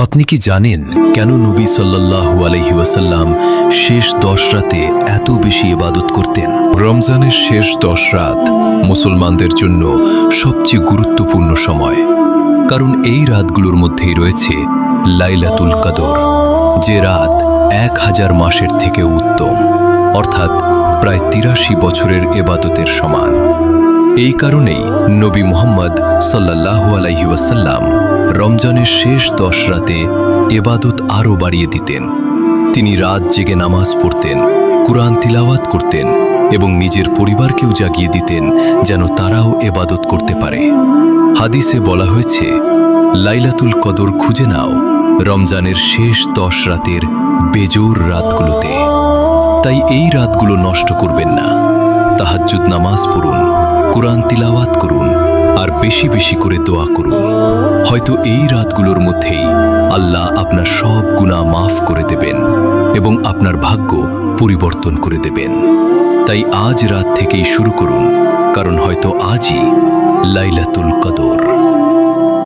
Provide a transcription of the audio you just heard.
আপনি কি জানেন কেন নবী সাল্লাল্লাহু আলাইহি ওয়াসাল্লাম শেষ 10 রাতে এত বেশি ইবাদত করতেন? রমজানের শেষ 10 রাত মুসলমানদের জন্য সবচেয়ে গুরুত্বপূর্ণ সময়, কারণ এই রাতগুলোর মধ্যেই রয়েছে লাইলাতুল কদর, যে রাত 1000 মাসের থেকে উত্তম, অর্থাৎ প্রায় 83 বছরের ইবাদতের সমান। এই কারণেই নবী মুহাম্মদ সাল্লাল্লাহু আলাইহি ওয়াসাল্লাম রমজানের শেষ 10 রাতে ইবাদত আরও বাড়িয়ে দিতেন। তিনি রাত জেগে নামাজ পড়তেন, কুরআন তিলাওয়াত করতেন এবং নিজের পরিবারকেও জাগিয়ে দিতেন যেন তারাও ইবাদত করতে পারে। হাদিসে বলা হয়েছে, লাইলাতুল কদর খুঁজে নাও রমজানের শেষ 10 রাতের বেজোর রাতগুলোতে। তাই এই রাতগুলো নষ্ট করবেন না। তাহাজ্জুদ নামাজ পড়ুন, কুরআন তিলাওয়াত করুন আর বেশি বেশি করে দোয়া করুন। হয়তো এই রাতগুলোর মধ্যেই আল্লাহ আপনার সব গুনাহ মাফ করে দেবেন এবং আপনার ভাগ্য পরিবর্তন করে দেবেন। তাই আজ রাত থেকেই শুরু করুন, কারণ হয়তো আজই লাইলাতুল কদর।